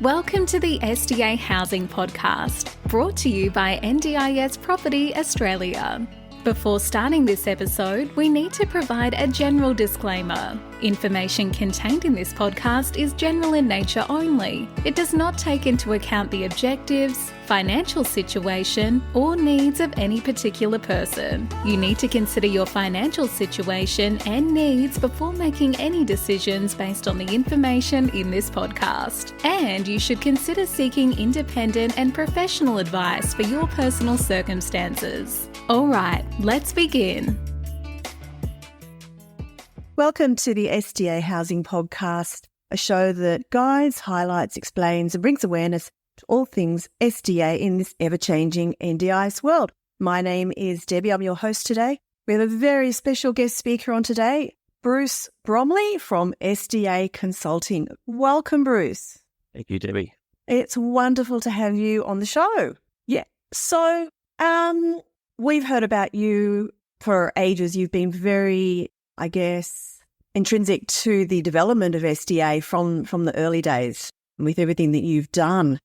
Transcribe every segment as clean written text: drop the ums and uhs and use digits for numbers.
Welcome to the SDA Housing Podcast, brought to you by NDIS Property Australia. Before starting this episode, we need to provide a general disclaimer. Information contained in this podcast is general in nature only. It does not take into account the objectives, financial situation, or needs of any particular person. You need to consider your financial situation and needs before making any decisions based on the information in this podcast. And you should consider seeking independent and professional advice for your personal circumstances. All right, let's begin. Welcome to the SDA Housing Podcast, a show that guides, highlights, explains and brings awareness to all things SDA in this ever-changing NDIS world. My name is Debbie. I'm your host today. We have a very special guest speaker on today, Bruce Bromley from SDA Consulting. Welcome, Bruce. Thank you, Debbie. It's wonderful to have you on the show. Yeah. So, we've heard about you for ages. You've been very, intrinsic to the development of SDA from the early days with everything that you've done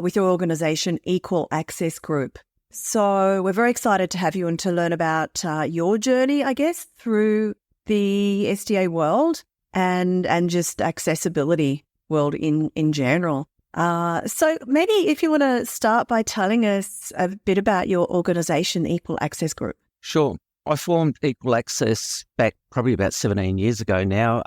with your organisation, Equal Access Group. So we're very excited to have you and to learn about your journey, through the SDA world and just accessibility world in general. So maybe if you want to start by telling us a bit about your organisation, Equal Access Group. Sure. I formed Equal Access back probably about 17 years ago now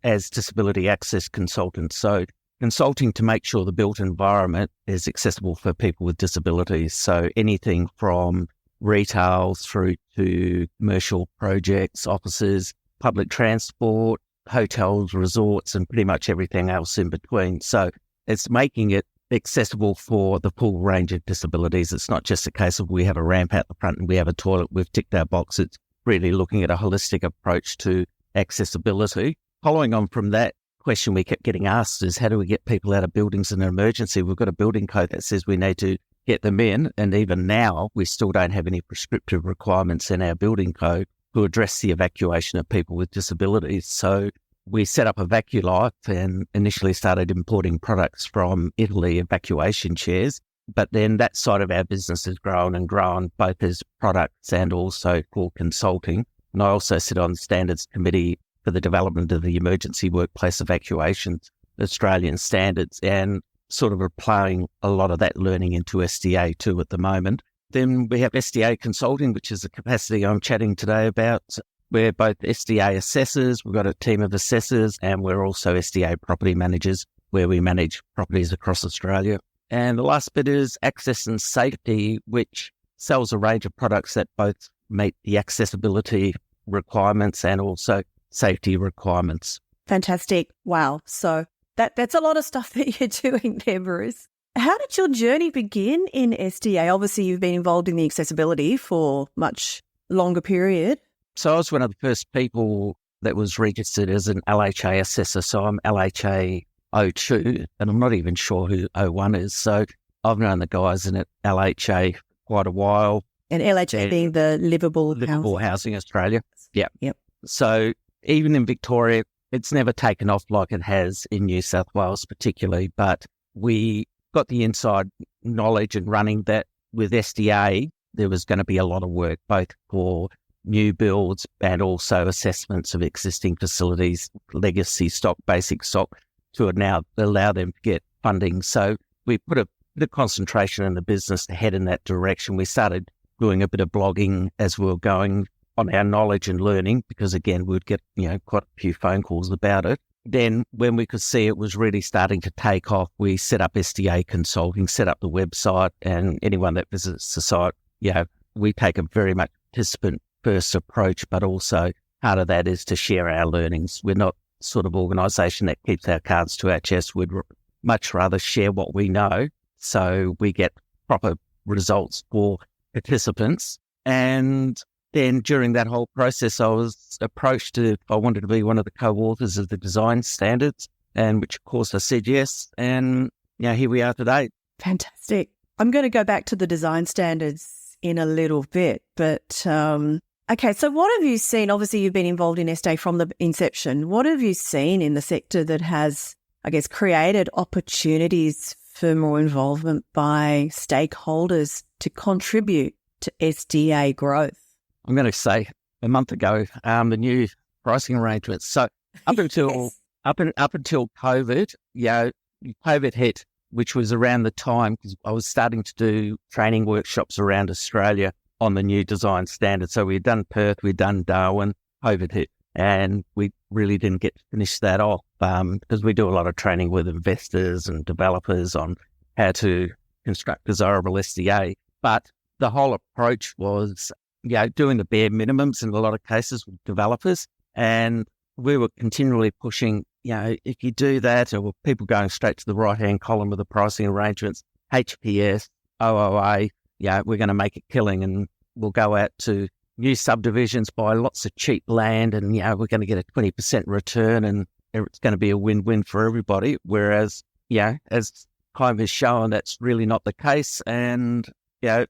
as disability access consultant. So consulting to make sure the built environment is accessible for people with disabilities. So anything from retail through to commercial projects, offices, public transport, hotels, resorts, and pretty much everything else in between. So it's making it accessible for the full range of disabilities. It's not just a case of we have a ramp out the front and we have a toilet, we've ticked our box. It's really looking at a holistic approach to accessibility. Following on from that question we kept getting asked is how do we get people out of buildings in an emergency? We've got a building code that says we need to get them in. And even now, we still don't have any prescriptive requirements in our building code to address the evacuation of people with disabilities. So we set up EvacuLife and initially started importing products from Italy, evacuation chairs. But then that side of our business has grown and grown, both as products and also for consulting. And I also sit on the standards committee for the development of the emergency workplace evacuations, Australian standards, and sort of applying a lot of that learning into SDA too at the moment. Then we have SDA Consulting, which is the capacity I'm chatting today about. We're both SDA assessors, we've got a team of assessors, and we're also SDA property managers, where we manage properties across Australia. And the last bit is Access and Safety, which sells a range of products that both meet the accessibility requirements and also safety requirements. Fantastic. Wow. So that's a lot of stuff that you're doing there, Bruce. How did your journey begin in SDA? Obviously, you've been involved in the accessibility for much longer period. So I was one of the first people that was registered as an LHA assessor. So I'm LHA 02, and I'm not even sure who 01 is. So I've known the guys in LHA for quite a while. And LHA being the Livable Housing Australia. Yeah. Yep. So even in Victoria, it's never taken off like it has in New South Wales particularly, but we got the inside knowledge and running that with SDA, there was going to be a lot of work, both for new builds and also assessments of existing facilities, legacy stock, basic stock, to now allow them to get funding. So we put a bit of concentration in the business to head in that direction. We started doing a bit of blogging as we were going on our knowledge and learning, because again, we'd get, quite a few phone calls about it. Then when we could see it was really starting to take off, we set up SDA Consulting, set up the website, and anyone that visits the site, we take a very much participant first approach, but also part of that is to share our learnings. We're not sort of organisation that keeps our cards to our chest. We'd much rather share what we know so we get proper results for participants. And then during that whole process, I was approached if I wanted to be one of the co-authors of the design standards, and which of course I said yes. And here we are today. Fantastic. I'm going to go back to the design standards in a little bit, but okay, so what have you seen? Obviously, you've been involved in SDA from the inception. What have you seen in the sector that has I guess, created opportunities for more involvement by stakeholders to contribute to SDA growth? I'm going to say a month ago, the new pricing arrangements. So up until Yes. up until COVID, COVID hit, which was around the time because I was starting to do training workshops around Australia on the new design standard. So we'd done Perth, we'd done Darwin, COVID hit, and we really didn't get to finish that off because we do a lot of training with investors and developers on how to construct desirable SDA. But the whole approach was, doing the bare minimums in a lot of cases with developers. And we were continually pushing, if you do that, or people going straight to the right-hand column of the pricing arrangements, HPS, OOA, we're going to make a killing and we'll go out to new subdivisions, buy lots of cheap land and, we're going to get a 20% return and it's going to be a win-win for everybody. Whereas, as time has shown, that's really not the case. And,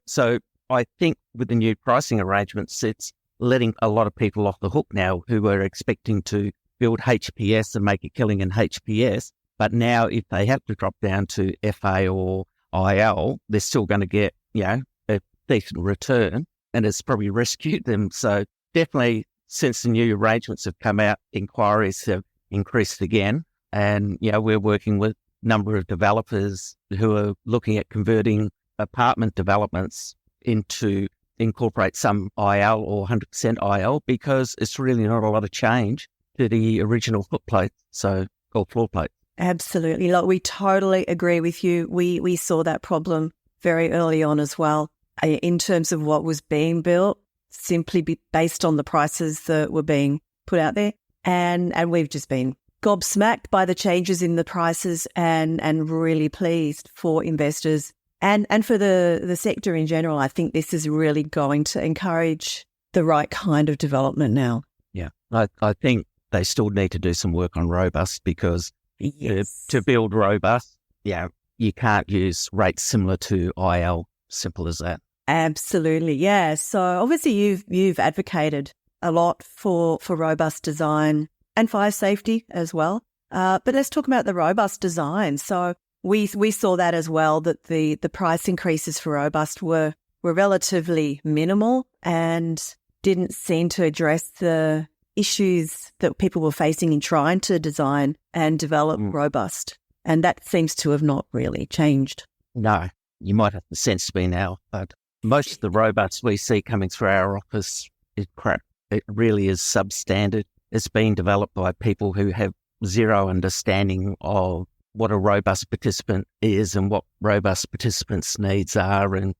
so I think with the new pricing arrangements, it's letting a lot of people off the hook now who were expecting to build HPS and make a killing in HPS. But now if they have to drop down to FA or IL, they're still going to get, a decent return, and it's probably rescued them. So definitely since the new arrangements have come out, inquiries have increased again. And, we're working with a number of developers who are looking at converting apartment developments into incorporate some IL or 100% IL because it's really not a lot of change to the original footplate, or floor plate. Absolutely. Like, we totally agree with you. We saw that problem very early on as well in terms of what was being built, simply based on the prices that were being put out there. And we've just been gobsmacked by the changes in the prices and really pleased for investors and for the sector in general. I think this is really going to encourage the right kind of development now. Yeah, I think they still need to do some work on robust because to build robust, you can't use rates similar to IL. Simple as that. Absolutely, yeah. So obviously you've advocated a lot for robust design and fire safety as well. But let's talk about the robust design. So we saw that as well, that the price increases for robust were relatively minimal and didn't seem to address the issues that people were facing in trying to design and develop robust. And that seems to have not really changed. No, you might have the sense to me now, but most of the robots we see coming through our office is crap. It really is substandard. It's been developed by people who have zero understanding of what a robust participant is and what robust participants' needs are. And,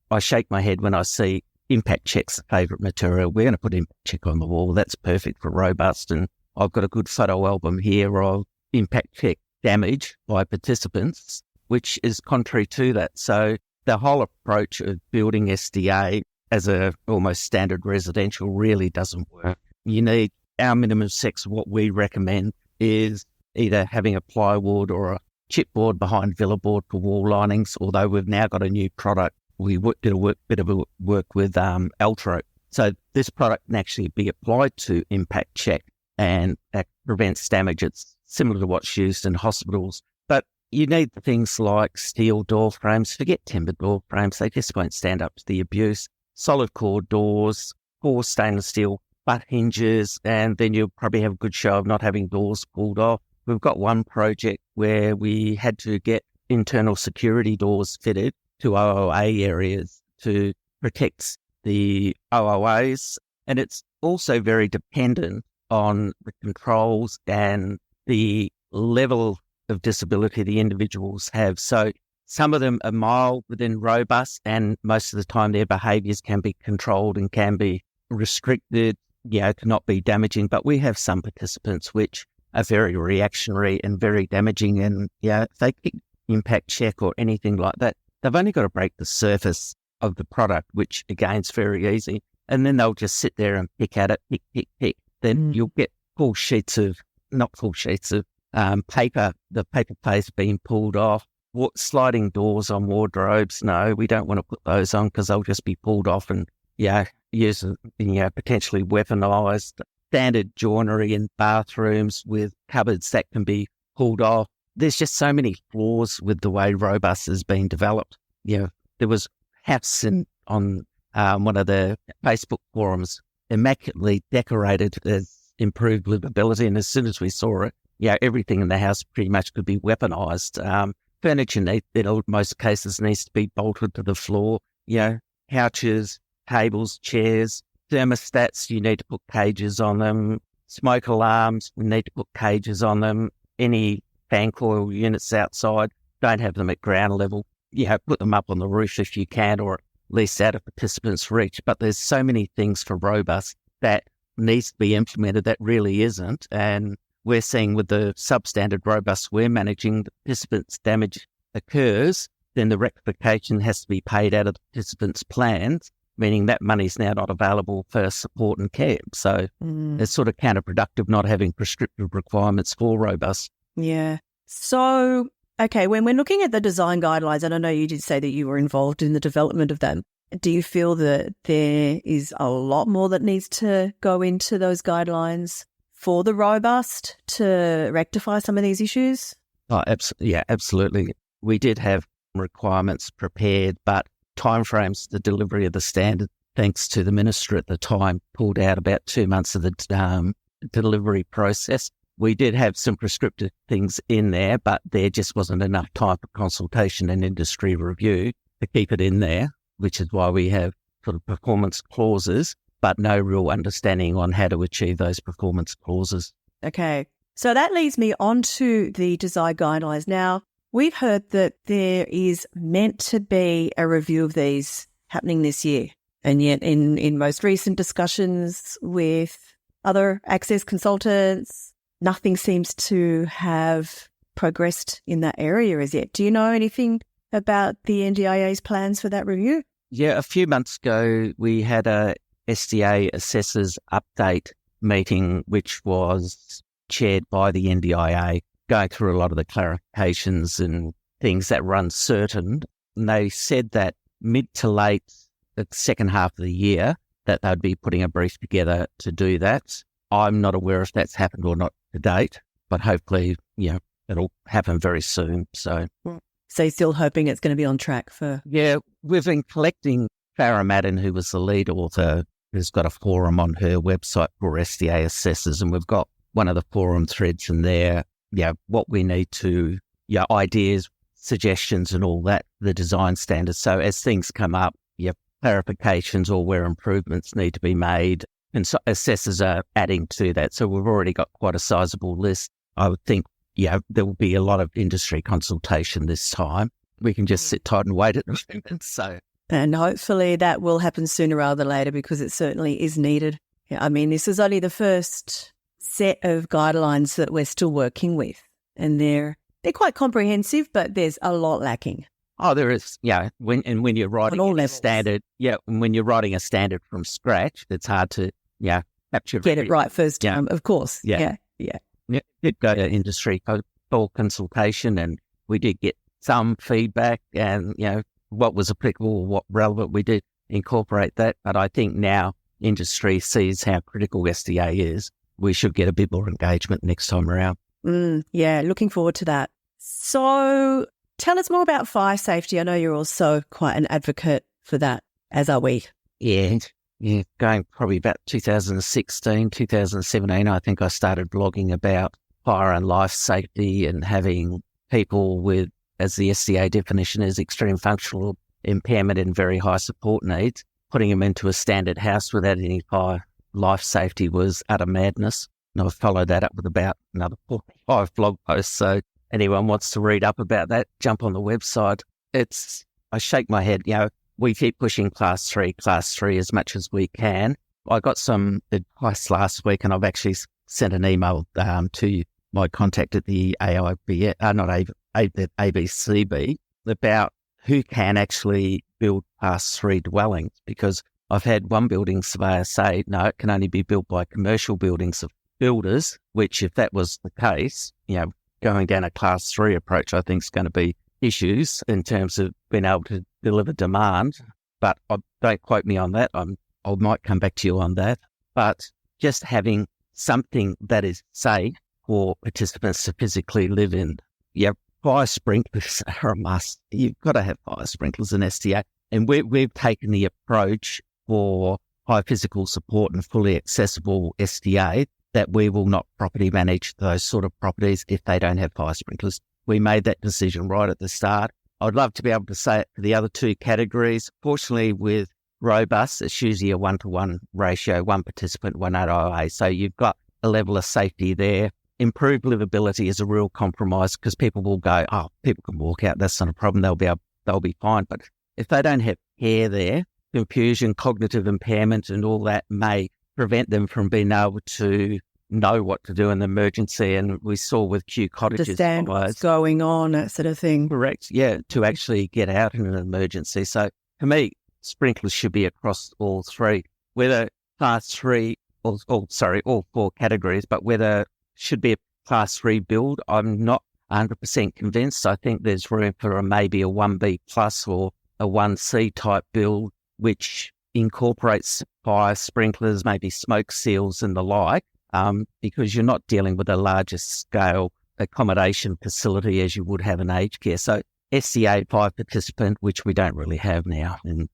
I shake my head when I see impact check's favourite material. We're going to put impact check on the wall. That's perfect for robust. And I've got a good photo album here of impact check damage by participants, which is contrary to that. So the whole approach of building SDA as a almost standard residential really doesn't work. You need our minimum specs. What we recommend is either having a plywood or a chipboard behind villa board for wall linings, although we've now got a new product. We did a bit of work with Altro. So this product can actually be applied to impact check and that prevents damage. It's similar to what's used in hospitals. But you need things like steel door frames. Forget timber door frames. They just won't stand up to the abuse. Solid core doors, core stainless steel butt hinges, and then you'll probably have a good show of not having doors pulled off. We've got one project where we had to get internal security doors fitted to OOA areas to protect the OOAs. And it's also very dependent on the controls and the level of disability the individuals have. So some of them are mild within robust, and most of the time their behaviours can be controlled and can be restricted, to not be damaging. But we have some participants which are very reactionary and very damaging. And if they pick impact check or anything like that, they've only got to break the surface of the product, which again is very easy. And then they'll just sit there and pick at it, pick. Then you'll get not full sheets of paper, the paper paste being pulled off. Sliding doors on wardrobes, no, we don't want to put those on because they'll just be pulled off and, used, potentially weaponised. Standard joinery in bathrooms with cupboards that can be pulled off. there's just so many flaws with the way Robust has been developed. There was hats on one of the Facebook forums, immaculately decorated as improved livability. And as soon as we saw it, everything in the house pretty much could be weaponized. Furniture in most cases needs to be bolted to the floor. Couches, tables, chairs, thermostats, you need to put cages on them. Smoke alarms, we need to put cages on them. Any fan coil units outside, don't have them at ground level. Put them up on the roof if you can, or at least out of participants' reach. But there's so many things for Robust that needs to be implemented that really isn't. And we're seeing with the substandard Robust we're managing, the participants' damage occurs, then the rectification has to be paid out of the participants' plans, meaning that money's now not available for support and care. So it's sort of counterproductive not having prescriptive requirements for Robust. Yeah. So, okay, when we're looking at the design guidelines, and I know you did say that you were involved in the development of them, do you feel that there is a lot more that needs to go into those guidelines for the Robust to rectify some of these issues? Oh, absolutely. We did have requirements prepared, but timeframes, the delivery of the standard, thanks to the minister at the time, pulled out about 2 months of the delivery process. We did have some prescriptive things in there, but there just wasn't enough time for consultation and industry review to keep it in there, which is why we have sort of performance clauses, but no real understanding on how to achieve those performance clauses. Okay. So that leads me on to the design guidelines. Now, we've heard that there is meant to be a review of these happening this year. And yet in most recent discussions with other access consultants, nothing seems to have progressed in that area as yet. Do you know anything about the NDIA's plans for that review? Yeah, a few months ago, we had a SDA assessors update meeting, which was chaired by the NDIA, going through a lot of the clarifications and things that were uncertain. And they said that mid to late the second half of the year that they'd be putting a brief together to do that. I'm not aware if that's happened or not to date, but hopefully, it'll happen very soon. So you're still hoping it's going to be on track for... Yeah, we've been collecting Farah Madden, who was the lead author, who's got a forum on her website for SDA assessors, and we've got one of the forum threads in there, what we need to, ideas, suggestions and all that, the design standards. So as things come up, clarifications or where improvements need to be made, and so assessors are adding to that. So we've already got quite a sizable list. I would think, there will be a lot of industry consultation this time. We can just sit tight and wait at the moment. So, and hopefully that will happen sooner rather than later, because it certainly is needed. Yeah, I mean, this is only the first set of guidelines that we're still working with, and they're quite comprehensive, but there's a lot lacking. Oh, there is. When you're writing a standard, when you're writing a standard from scratch, it's hard to capture get it right first time. Of course. Yeah. We did go to industry for consultation, and we did get some feedback, and what was applicable, what relevant, we did incorporate that. But I think now industry sees how critical SDA is. We should get a bit more engagement next time around. Looking forward to that. So tell us more about fire safety. I know you're also quite an advocate for that, as are we. Yeah, going probably about 2016, 2017, I think I started blogging about fire and life safety and having people with, as the SDA definition is, extreme functional impairment and very high support needs, putting them into a standard house without any fire life safety was utter madness. And I've followed that up with about another 4 or 5 blog posts. So anyone wants to read up about that, jump on the website. I shake my head, we keep pushing class 3 as much as we can. I got some advice last week, and I've actually sent an email to my contact at the ABCB about who can actually build class 3 dwellings, because I've had one building surveyor say, no, it can only be built by commercial buildings of builders, which if that was the case, going down a class 3 approach, I think is going to be issues in terms of being able to deliver demand. But don't quote me on that. I might come back to you on that. But just having something that is safe for participants to physically live in. yeah, fire sprinklers are a must. You've got to have fire sprinklers in SDA. And we've taken the approach for high physical support and fully accessible SDA that we will not property manage those sort of properties if they don't have fire sprinklers. We made that decision right at the start. I'd love to be able to say it for the other two categories. Fortunately, with robust, it's usually a 1-to-1 ratio, one participant, one OOA. So you've got a level of safety there. Improved livability is a real compromise because people will go, oh, people can walk out. That's not a problem. They'll be fine. But if they don't have care there, confusion, cognitive impairment and all that may prevent them from being able to know what to do in the emergency. And we saw with Kew Cottages. Understand what's going on, that sort of thing. Correct. Yeah, to actually get out in an emergency. So for me, sprinklers should be across all three, whether class 3 or all four categories, but whether should be a class 3 build, I'm not 100% convinced. I think there's room for maybe a 1B plus or a 1C type build, which incorporates fire sprinklers, maybe smoke seals and the like, because you're not dealing with a larger scale accommodation facility as you would have in aged care. So SDA 5 participant, which we don't really have now, and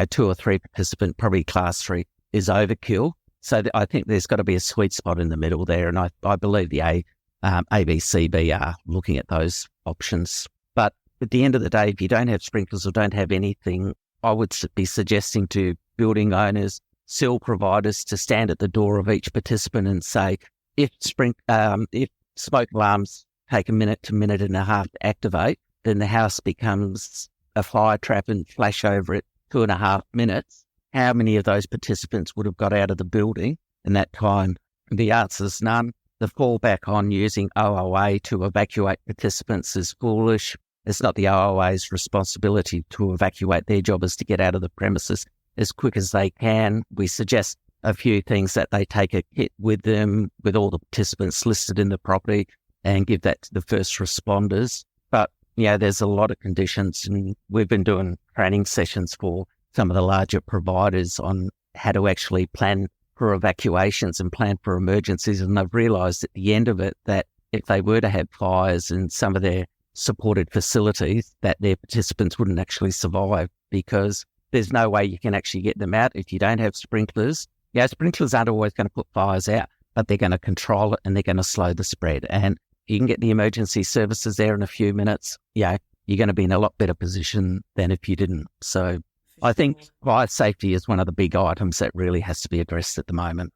2 or 3 participant, probably class 3 is overkill. So I think there's got to be a sweet spot in the middle there, and I believe the ABCB are looking at those options. But at the end of the day, if you don't have sprinklers or don't have anything, I would be suggesting to building owners, seal providers to stand at the door of each participant and say, if smoke alarms take a minute to minute and a half to activate, then the house becomes a fire trap and flash over it 2.5 minutes. How many of those participants would have got out of the building in that time? The answer is none. The fallback on using OOA to evacuate participants is foolish. It's not the OOA's responsibility to evacuate. Their job is to get out of the premises as quick as they can. We suggest a few things, that they take a kit with them with all the participants listed in the property and give that to the first responders. But there's a lot of conditions, and we've been doing training sessions for some of the larger providers on how to actually plan for evacuations and plan for emergencies. And they've realised at the end of it that if they were to have fires in some of their supported facilities, that their participants wouldn't actually survive, because there's no way you can actually get them out if you don't have sprinklers. Sprinklers aren't always going to put fires out, but they're going to control it and they're going to slow the spread. And you can get the emergency services there in a few minutes. You're going to be in a lot better position than if you didn't. So I think fire safety is one of the big items that really has to be addressed at the moment.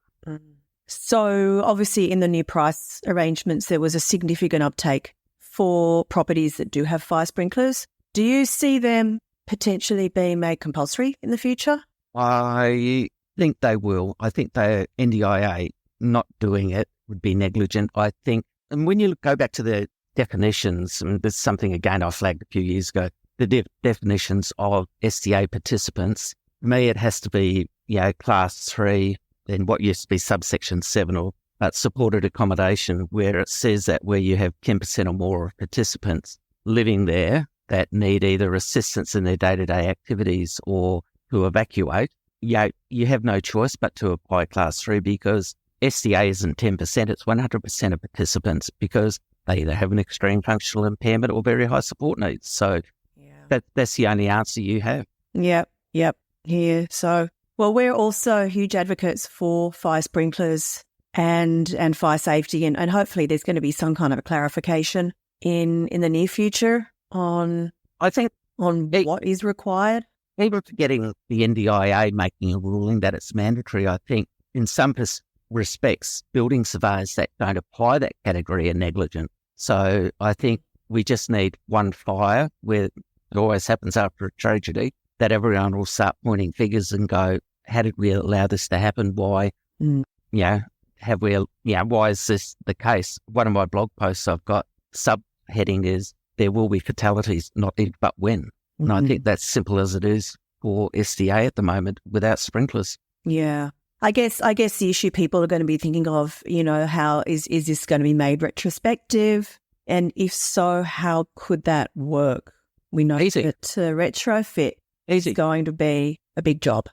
So obviously in the new price arrangements, there was a significant uptake for properties that do have fire sprinklers. Do you see them potentially being made compulsory in the future? I think they will. I think the NDIA not doing it would be negligent, I think. And when you go back to the definitions, and there's something again I flagged a few years ago, the definitions of SDA participants, for me it has to be, class 3, then what used to be subsection 7 or supported accommodation, where it says that where you have 10% or more of participants living there that need either assistance in their day-to-day activities or to evacuate, you have no choice but to apply class 3, because SDA isn't 10%, it's 100% of participants, because they either have an extreme functional impairment or very high support needs. So that's the only answer you have. Yep. Here. So, well, we're also huge advocates for fire sprinklers and fire safety, and hopefully there's going to be some kind of a clarification in the near future on what is required. Even forgetting the NDIA making a ruling that it's mandatory, I think in some respects, building surveyors that don't apply that category are negligent. So I think we just need one fire, where it always happens after a tragedy, that everyone will start pointing fingers and go, how did we allow this to happen? Why? Why is this the case? One of my blog posts I've got, subheading is, there will be fatalities, not if but when. And I think that's simple as it is for SDA at the moment without sprinklers. Yeah. I guess the issue people are going to be thinking of, how is this going to be made retrospective? And if so, how could that work? We know that retrofit is going to be a big job.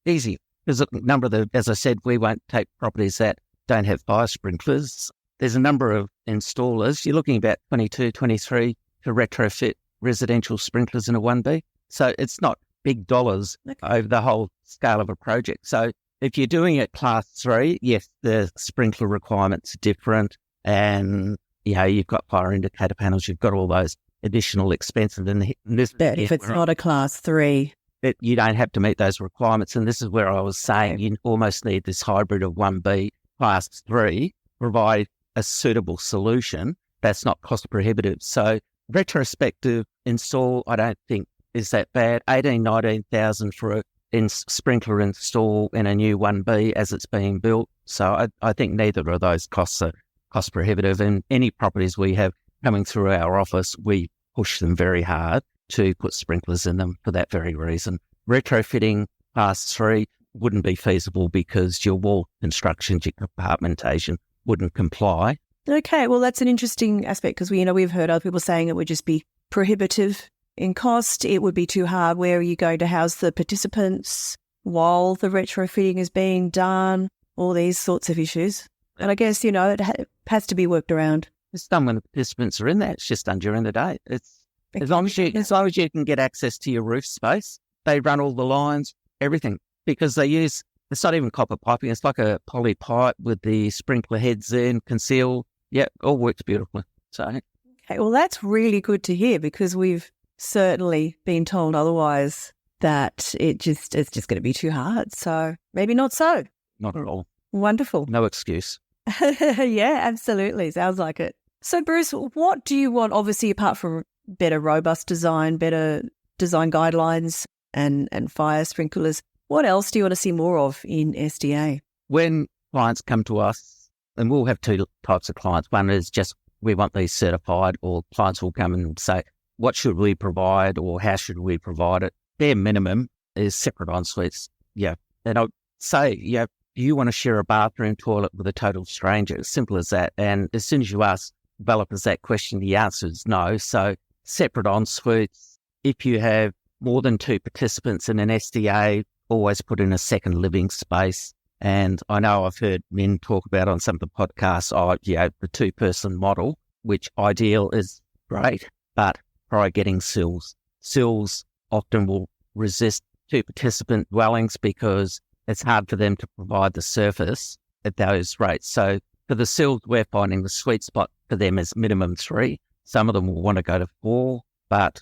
Easy. There's a number of as I said, we won't take properties that don't have fire sprinklers. there's a number of installers. You're looking about 22, 23 to retrofit residential sprinklers in a 1B. So it's not big dollars over the whole scale of a project. So if you're doing it class 3, yes, the sprinkler requirements are different, and you've got fire indicator panels, you've got all those additional expenses. And this, but if it's not a class 3, you don't have to meet those requirements. And this is where I was saying you almost need this hybrid of 1B class 3, provide a suitable solution that's not cost prohibitive. So retrospective install, I don't think is that bad. 19,000 for a sprinkler install in a new 1B as it's being built. So I think neither of those costs are cost prohibitive. And any properties we have coming through our office, we push them very hard to put sprinklers in them for that very reason. Retrofitting class 3 wouldn't be feasible because your wall construction, your compartmentation wouldn't comply. Okay, well, that's an interesting aspect because we've heard other people saying it would just be prohibitive in cost. It would be too hard. Where are you going to house the participants while the retrofitting is being done? All these sorts of issues. And I guess, it has to be worked around. It's done when the participants are in there. It's just done during the day. It's as long as you can get access to your roof space, they run all the lines, everything, because it's not even copper piping. It's like a poly pipe with the sprinkler heads in, concealed. Yeah, all works beautifully. So, okay, well, that's really good to hear because we've certainly been told otherwise that it's just going to be too hard. So maybe not so. Not at all. Wonderful. No excuse. Yeah, absolutely. Sounds like it. So, Bruce, what do you want, obviously, apart from better robust design, better design guidelines and fire sprinklers, what else do you want to see more of in SDA? When clients come to us, and we'll have two types of clients. One is just we want these certified, or clients will come and say, what should we provide or how should we provide it? Their minimum is separate en-suites. Yeah. And I'll say, do you want to share a bathroom toilet with a total stranger? As simple as that. And as soon as you ask developers that question, the answer is no. So separate en-suites. If you have more than 2 participants in an SDA, always put in a second living space. And I know I've heard men talk about on some of the podcasts, the 2-person model, which ideal is great, but try getting sills. Sills often will resist 2-participant dwellings because it's hard for them to provide the surface at those rates. So for the sills, we're finding the sweet spot for them is minimum 3. Some of them will want to go to 4, but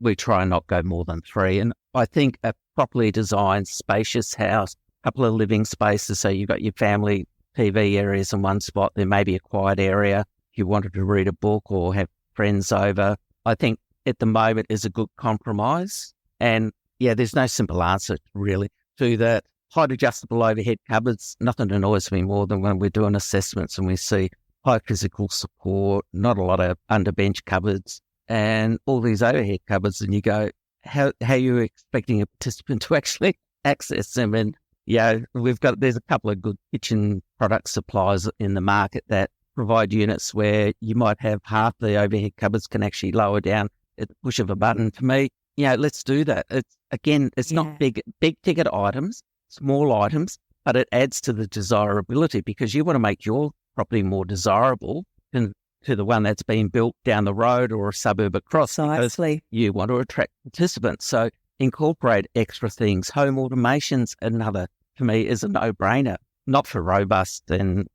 we try and not go more than 3. And I think a properly designed, spacious house, a couple of living spaces, so you've got your family TV areas in one spot, there may be a quiet area if you wanted to read a book or have friends over. I think at the moment is a good compromise. And there's no simple answer really to that. Height adjustable overhead cupboards, nothing annoys me more than when we're doing assessments and we see high physical support, not a lot of underbench cupboards and all these overhead cupboards, and you go, how are you expecting a participant to actually access them? And there's a couple of good kitchen product suppliers in the market that provide units where you might have half the overhead cupboards can actually lower down at the push of a button. To me, let's do that. It's not big ticket items, small items, but it adds to the desirability because you want to make your property more desirable than to the one that's being built down the road or a suburb across. Precisely. You want to attract participants. So incorporate extra things. Home automation's another, for me, is a no-brainer. Not for robust and,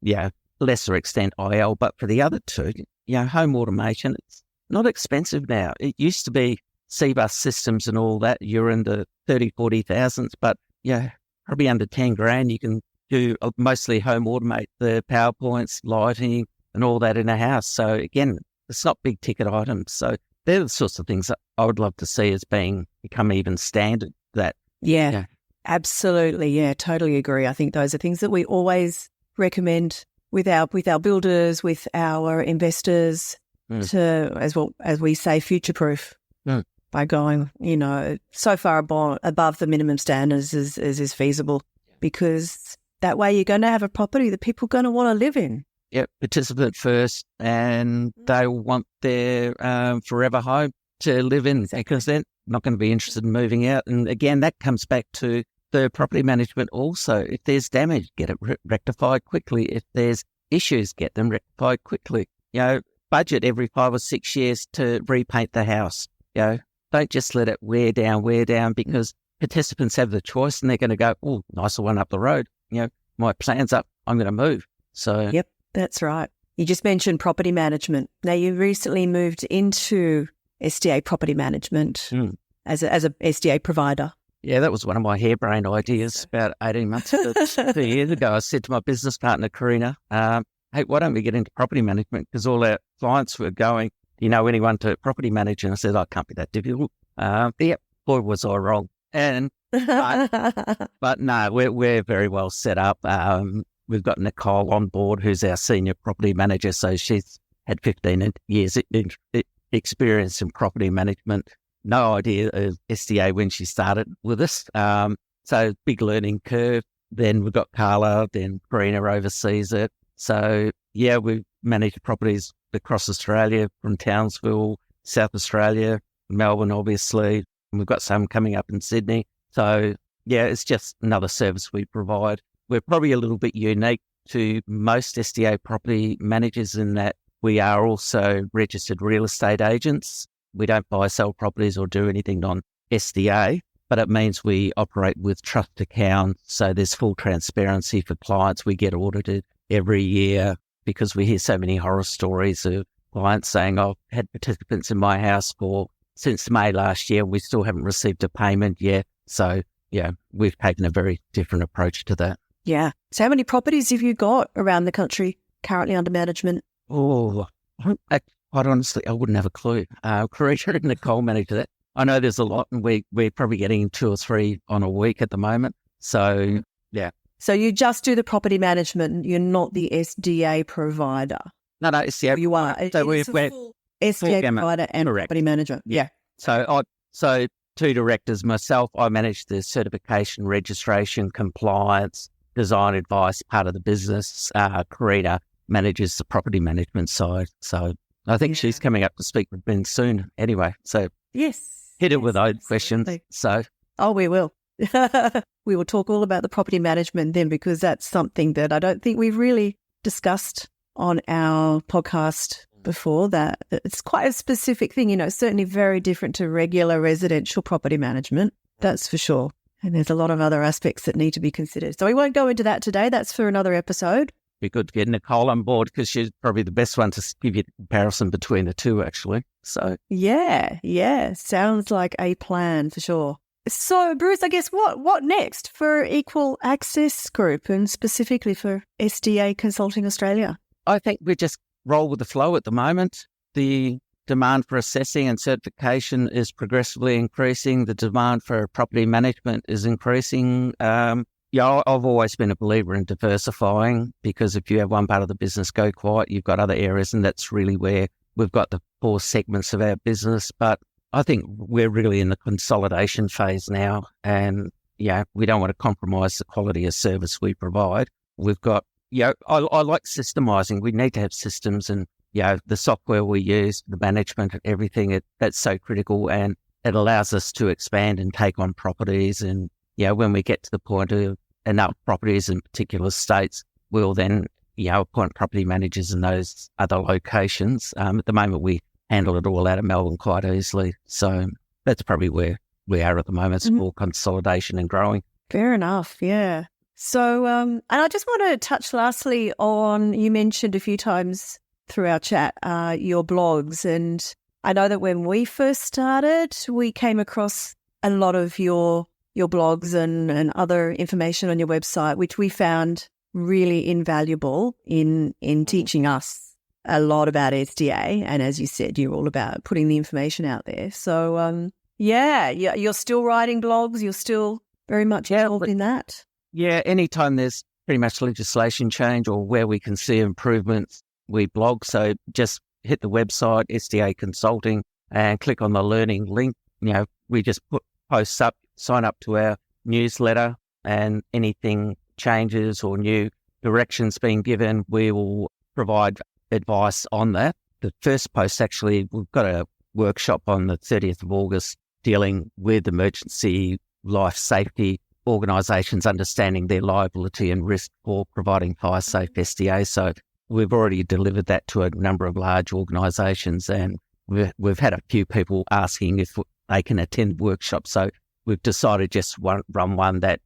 lesser extent IL, but for the other two, home automation, it's not expensive now. It used to be C-bus systems and all that. You're in the 30, 40,000s, but probably under 10 grand, you can do mostly home automate the PowerPoints, lighting and all that in a house. So again, it's not big ticket items. So they're the sorts of things that I would love to see as become even standard. Absolutely. Yeah, totally agree. I think those are things that we always recommend with our builders, with our investors to, as we say, future-proof by going, so far above the minimum standards as is feasible, because that way you're going to have a property that people are going to want to live in. Yep, participant first, and they want their forever home to live in because they're not going to be interested in moving out. And again, that comes back to the property management also. If there's damage, get it rectified quickly. If there's issues, get them rectified quickly. Budget every 5 or 6 years to repaint the house. Don't just let it wear down, because participants have the choice and they're going to go, oh, nicer one up the road. My plan's up, I'm going to move. So, yep, that's right. You just mentioned property management. Now, you recently moved into SDA property management as a SDA provider. Yeah, that was one of my harebrained ideas about 18 months ago, 2 years ago. I said to my business partner, Karina, hey, why don't we get into property management? Because all our clients were going, do you know anyone to property manage? And I said, it can't be that difficult. Boy, was I wrong. But no, we're very well set up. We've got Nicole on board, who's our senior property manager. So she's had 15 years experience in property management. No idea of SDA when she started with us. So big learning curve. Then we've got Carla, then Karina oversees it. So yeah, we've managed properties across Australia, from Townsville, South Australia, Melbourne, obviously. And we've got some coming up in Sydney. So yeah, it's just another service we provide. We're probably a little bit unique to most SDA property managers in that we are also registered real estate agents. We don't buy, sell properties or do anything on SDA, but it means we operate with trust accounts. So there's full transparency for clients. We get audited every year because we hear so many horror stories of clients saying, I've had participants in my house since May last year. We still haven't received a payment yet. So yeah, we've taken a very different approach to that. Yeah. So how many properties have you got around the country currently under management? Oh, quite honestly, I wouldn't have a clue. Karina and Nicole manage that. I know there's a lot, and we're probably getting 2 or 3 on a week at the moment. So, yeah. So you just do the property management. You're not the SDA provider. No, SDA. You are. So we're SDA provider and correct. property manager. Yeah. So 2 directors, myself, I manage the certification, registration, compliance, design advice part of the business. Karina manages the property management side. So I think she's coming up to speak with Ben soon anyway. So yes, hit it with those questions. So we will. We will talk all about the property management then, because that's something that I don't think we've really discussed on our podcast before. That it's quite a specific thing, certainly very different to regular residential property management. That's for sure. And there's a lot of other aspects that need to be considered. So we won't go into that today. That's for another episode. Be good to get Nicole on board, because she's probably the best one to give you the comparison between the two, actually. So yeah, sounds like a plan for sure. So Bruce, I guess what next for Equal Access Group and specifically for SDA Consulting Australia? I think we just roll with the flow at the moment. The demand for assessing and certification is progressively increasing. The demand for property management is increasing. I've always been a believer in diversifying, because if you have one part of the business go quiet, you've got other areas, and that's really where we've got the 4 segments of our business. But I think we're really in the consolidation phase now, and we don't want to compromise the quality of service we provide. We've got, I like systemizing. We need to have systems, and the software we use, the management, everything, that's so critical, and it allows us to expand and take on properties. And when we get to the point of enough properties in particular states, we'll then, appoint property managers in those other locations. At the moment, we handle it all out of Melbourne quite easily. So that's probably where we are at the moment. It's more consolidation and growing. Fair enough, yeah. So, and I just want to touch lastly on, you mentioned a few times through our chat, your blogs. And I know that when we first started, we came across a lot of your blogs and other information on your website, which we found really invaluable in teaching us a lot about SDA. And as you said, you're all about putting the information out there. So, you're still writing blogs. You're still very much involved in that. Yeah, anytime there's pretty much legislation change or where we can see improvements, we blog. So just hit the website, SDA Consulting, and click on the learning link. We just put posts up, sign up to our newsletter, and anything changes or new directions being given, we will provide advice on that. The first post, actually, we've got a workshop on the 30th of August dealing with emergency life safety organisations understanding their liability and risk for providing fire safe SDA. So we've already delivered that to a number of large organisations, and we've had a few people asking if they can attend workshops. So we've decided just run one that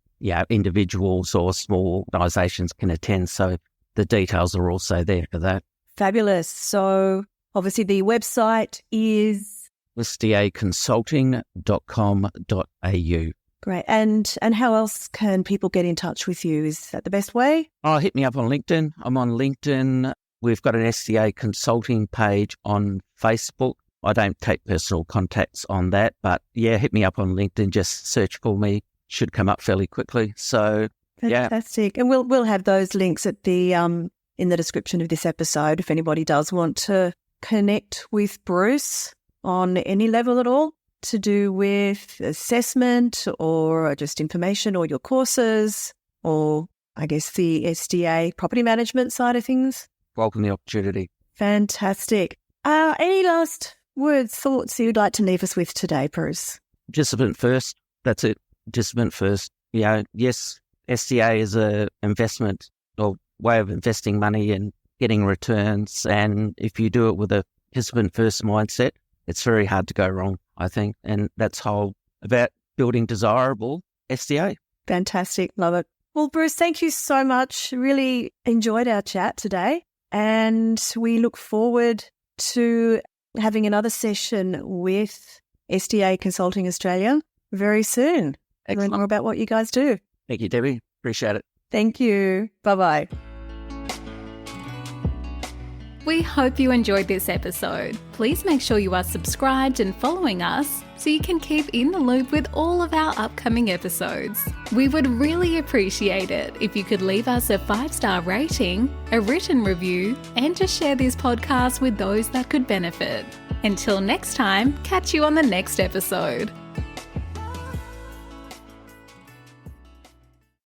individuals or small organisations can attend. So the details are also there for that. Fabulous. So obviously the website is SDAconsulting.com.au. Great. And how else can people get in touch with you? Is that the best way? Oh, hit me up on LinkedIn. I'm on LinkedIn. We've got an SDA Consulting page on Facebook. I don't take personal contacts on that, but hit me up on LinkedIn. Just search for me. Should come up fairly quickly. So, fantastic. And we'll have those links at the in the description of this episode if anybody does want to connect with Bruce on any level at all to do with assessment or just information or your courses or I guess the SDA property management side of things. Welcome the opportunity. Fantastic. Any last words, thoughts you'd like to leave us with today, Bruce? Discipline first. That's it. Discipline first. Yes, SDA is a investment or way of investing money and getting returns. And if you do it with a discipline first mindset, it's very hard to go wrong, I think. And that's all about building desirable SDA. Fantastic. Love it. Well, Bruce, thank you so much. Really enjoyed our chat today. And we look forward to having another session with SDA Consulting Australia very soon. Excellent. Learn more about what you guys do. Thank you, Debbie. Appreciate it. Thank you. Bye-bye. We hope you enjoyed this episode. Please make sure you are subscribed and following us so you can keep in the loop with all of our upcoming episodes. We would really appreciate it if you could leave us a 5-star rating, a written review, and to share this podcast with those that could benefit. Until next time, catch you on the next episode.